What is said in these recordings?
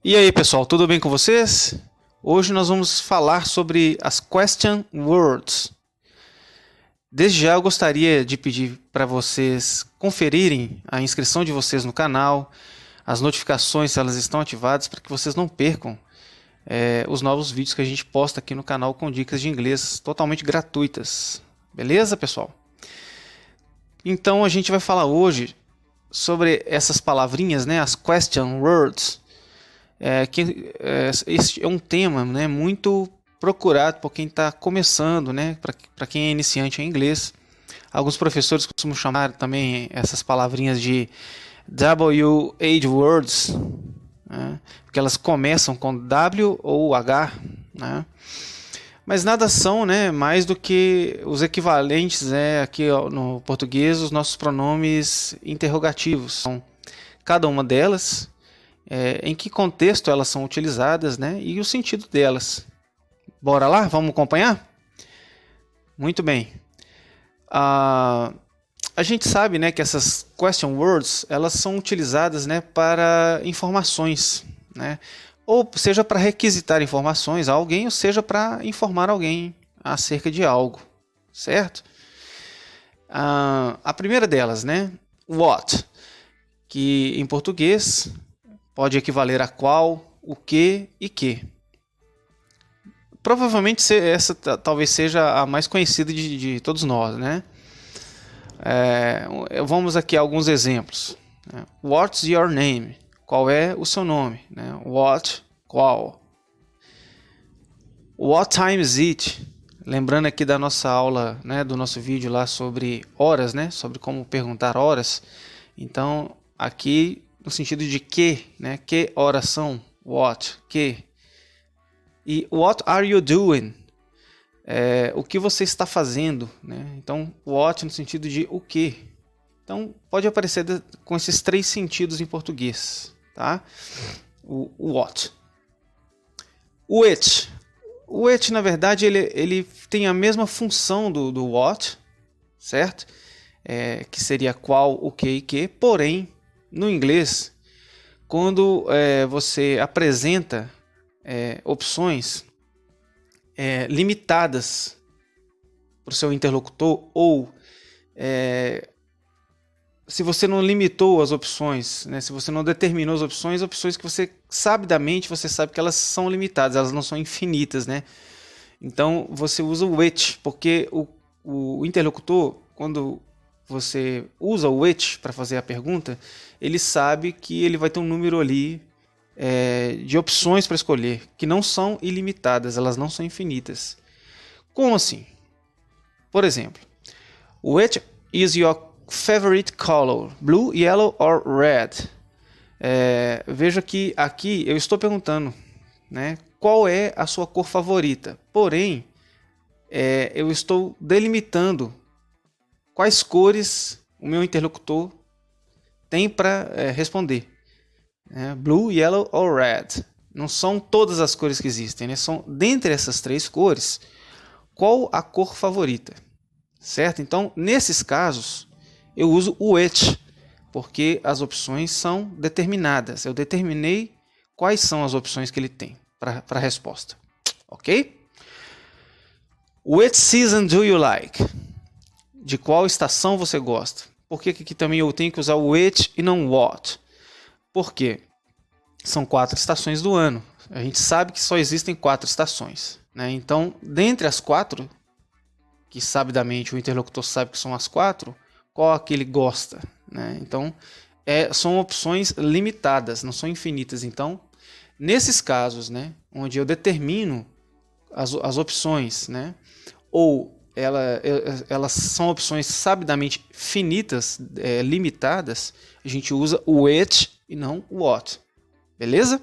E aí, pessoal, tudo bem com vocês? Hoje nós vamos falar sobre as question words. Desde já eu gostaria de pedir para vocês conferirem a inscrição de vocês no canal, as notificações se elas estão ativadas para que vocês não percam os novos vídeos que a gente posta aqui no canal com dicas de inglês totalmente gratuitas. Beleza, pessoal? Então a gente vai falar hoje sobre essas palavrinhas, né, as question words. Esse é um tema, né, muito procurado por quem está começando, né, para quem é iniciante em inglês. Alguns professores costumam chamar também essas palavrinhas de WH words, né, porque elas começam com W ou H, né, mas nada são, né, mais do que os equivalentes, né, aqui no português, os nossos pronomes interrogativos. São cada uma delas, em que contexto elas são utilizadas, né, e o sentido delas. Bora lá? Vamos acompanhar? Muito bem. A gente sabe, né, que essas question words elas são utilizadas, né, para informações, né, ou seja para requisitar informações a alguém, ou seja para informar alguém acerca de algo, certo? A primeira delas, né, what, que em português pode equivaler a qual, o que e que. Provavelmente essa talvez seja a mais conhecida de todos nós, né? Vamos aqui a alguns exemplos. What's your name? Qual é o seu nome? What, qual? What time is it? Lembrando aqui da nossa aula, né, do nosso vídeo lá sobre horas, né, sobre como perguntar horas. Então, aqui no sentido de que, né, que horas são? What, que. E what are you doing? O que você está fazendo, né? Então, what no sentido de o que. Então, pode aparecer com esses três sentidos em português, tá? O what. Which. O which, na verdade, ele tem a mesma função do what, certo? Que seria qual, o que e que. Porém, no inglês, quando você apresenta opções limitadas para o seu interlocutor, ou se você não limitou as opções, né, se você não determinou as opções que você sabidamente você sabe que elas são limitadas, elas não são infinitas, né? Então você usa o which, porque o interlocutor, quando você usa o which para fazer a pergunta, ele sabe que ele vai ter um número ali de opções para escolher, que não são ilimitadas, elas não são infinitas. Como assim? Por exemplo, which is your favorite color? Blue, yellow or red? Veja que aqui eu estou perguntando, né, qual é a sua cor favorita. Porém, eu estou delimitando quais cores o meu interlocutor tem para responder. Blue, yellow ou red. Não são todas as cores que existem, né? São dentre essas três cores, qual a cor favorita, certo? Então, nesses casos, eu uso o which, porque as opções são determinadas. Eu determinei quais são as opções que ele tem para a resposta, ok? Which season do you like? De qual estação você gosta? Por que aqui também eu tenho que usar o which e não what? Por quê? São 4 estações do ano. A gente sabe que só existem 4 estações, né? Então, dentre as 4, que sabidamente o interlocutor sabe que são as 4, qual a que ele gosta, né? Então, são opções limitadas, não são infinitas. Então, nesses casos, né, onde eu determino as opções, né, ou elas são opções sabidamente finitas, limitadas, a gente usa o which e não o what. Beleza?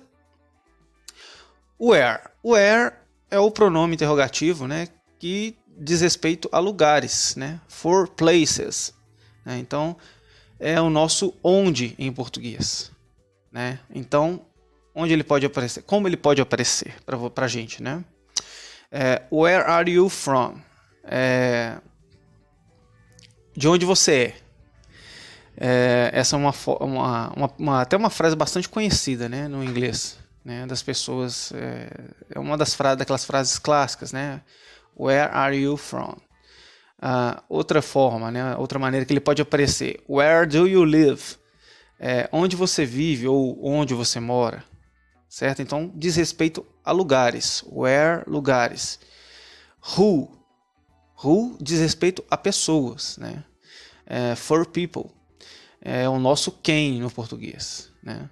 Where. Where é o pronome interrogativo, né, que diz respeito a lugares, né? For places. Né? Então, é o nosso onde em português. Né? Então, onde ele pode aparecer? Como ele pode aparecer para a gente, né? Where are you from? De onde você é? Essa é até uma frase bastante conhecida, né, no inglês. né, das pessoas. É uma daquelas frases clássicas, né? Where are you from? Outra forma, né, outra maneira que ele pode aparecer. Where do you live? Onde você vive ou onde você mora. Certo? Então, diz respeito a lugares. Where, lugares. Who. Who diz respeito a pessoas, né? For people. É o nosso quem no português, né?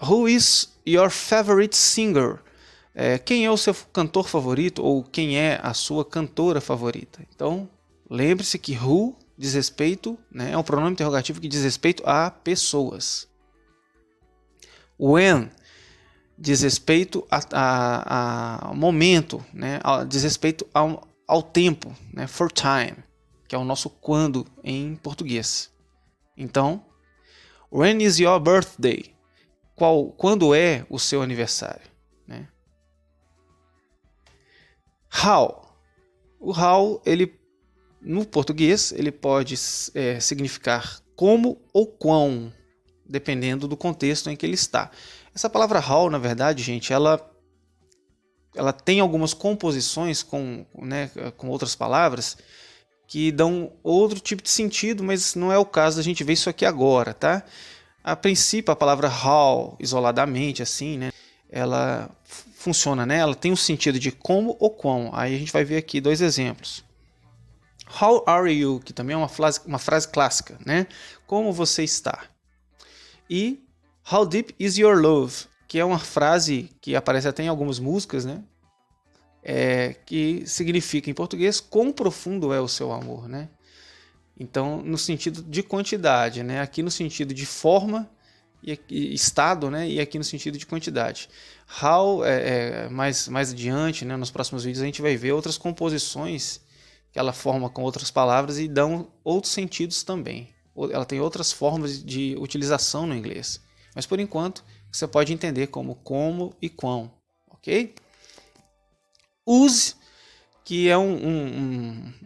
Who is your favorite singer? Quem é o seu cantor favorito ou quem é a sua cantora favorita? Então, lembre-se que who diz respeito, né, é um pronome interrogativo que diz respeito a pessoas. When diz respeito ao momento, né, diz respeito ao tempo, né, for time, que é o nosso quando em português. Então, when is your birthday? Quando é o seu aniversário? Né? How. O how, no português, ele pode significar como ou quão, dependendo do contexto em que ele está. Essa palavra how, na verdade, gente, ela tem algumas composições com outras palavras que dão outro tipo de sentido, mas não é o caso da gente ver isso aqui agora, tá? A princípio, a palavra how, isoladamente, assim, né, ela funciona, né? Ela tem um sentido de como ou quão. Aí a gente vai ver aqui 2 exemplos. How are you? Que também é uma frase clássica, né? Como você está? E How deep is your love? Que é uma frase que aparece até em algumas músicas, né? Que significa em português quão profundo é o seu amor, né? Então, no sentido de quantidade, né? Aqui no sentido de forma e estado, né? E aqui no sentido de quantidade. How, mais adiante, né? Nos próximos vídeos a gente vai ver outras composições que ela forma com outras palavras e dão outros sentidos também. Ela tem outras formas de utilização no inglês. Mas por enquanto, você pode entender como e quão, ok? Use, que é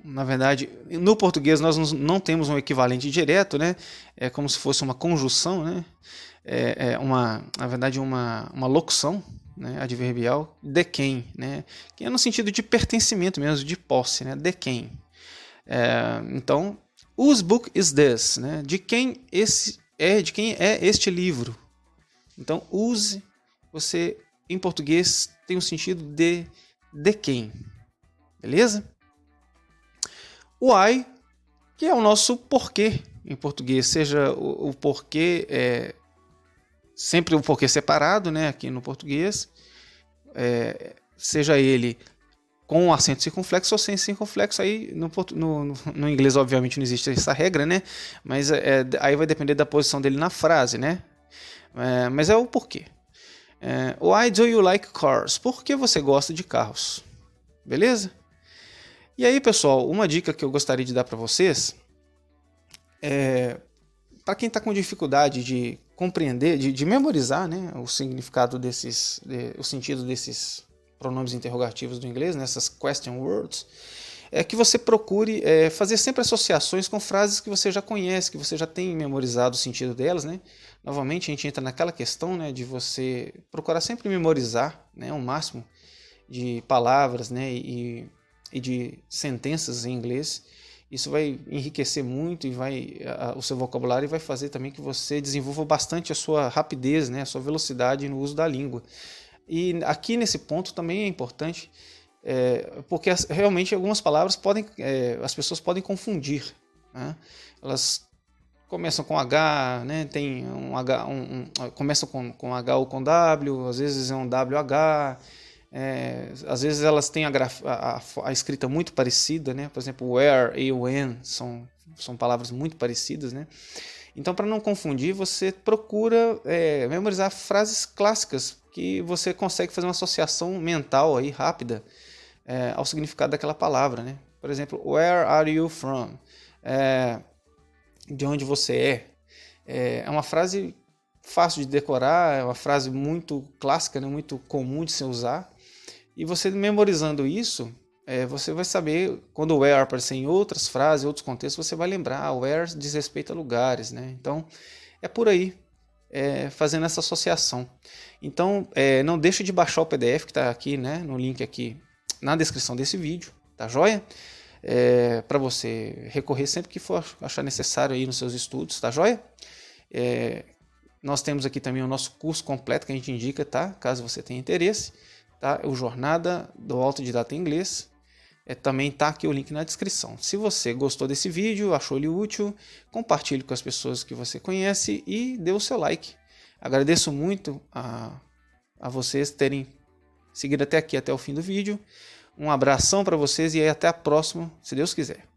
na verdade, no português nós não temos um equivalente direto, né? É como se fosse uma conjunção, né? Na verdade, uma locução, né, adverbial, de quem, né? Que é no sentido de pertencimento mesmo, de posse, né? De quem. Então, whose book is this? Né? De quem é este livro? Então, use, você em português tem um sentido de quem. Beleza? Why, que é o nosso porquê em português, seja o porquê, sempre o porquê separado, né, aqui no português, seja ele com acento circunflexo ou sem circunflexo, aí no inglês obviamente não existe essa regra, né, mas aí vai depender da posição dele na frase, né, mas é o porquê. Why do you like cars? Por que você gosta de carros? Beleza? E aí, pessoal, uma dica que eu gostaria de dar para vocês para quem está com dificuldade de compreender, de memorizar, né, o significado o sentido desses pronomes interrogativos do inglês, nessas question words, que você procure fazer sempre associações com frases que você já conhece, que você já tem memorizado o sentido delas, né? Novamente, a gente entra naquela questão, né, de você procurar sempre memorizar, né, o máximo de palavras, né, e de sentenças em inglês. Isso vai enriquecer muito e o seu vocabulário, e vai fazer também que você desenvolva bastante a sua rapidez, né, a sua velocidade no uso da língua. E aqui nesse ponto também é importante, porque realmente algumas palavras as pessoas podem confundir, né? Elas começam com H, né? Tem um H, começam com H ou com W, às vezes é um WH. Às vezes elas têm a escrita muito parecida, né? Por exemplo, where e when são palavras muito parecidas, né? Então, para não confundir, você procura memorizar frases clássicas que você consegue fazer uma associação mental aí rápida ao significado daquela palavra, né? Por exemplo, where are you from? De onde você é? É uma frase fácil de decorar, é uma frase muito clássica, né? Muito comum de se usar. E você memorizando isso, você vai saber, quando o where aparecer em outras frases, outros contextos, você vai lembrar, where diz respeito a lugares, né? Então, é por aí. fazendo essa associação. Então, não deixe de baixar o PDF que está aqui, né, no link aqui na descrição desse vídeo, tá joia? Para você recorrer sempre que for achar necessário aí nos seus estudos, tá joia? Nós temos aqui também o nosso curso completo que a gente indica, tá? Caso você tenha interesse, tá? O Jornada do Autodidata em Inglês. Também tá aqui o link na descrição. Se você gostou desse vídeo, achou ele útil, compartilhe com as pessoas que você conhece e dê o seu like. Agradeço muito a vocês terem seguido até aqui, até o fim do vídeo. Um abração para vocês e até a próxima, se Deus quiser.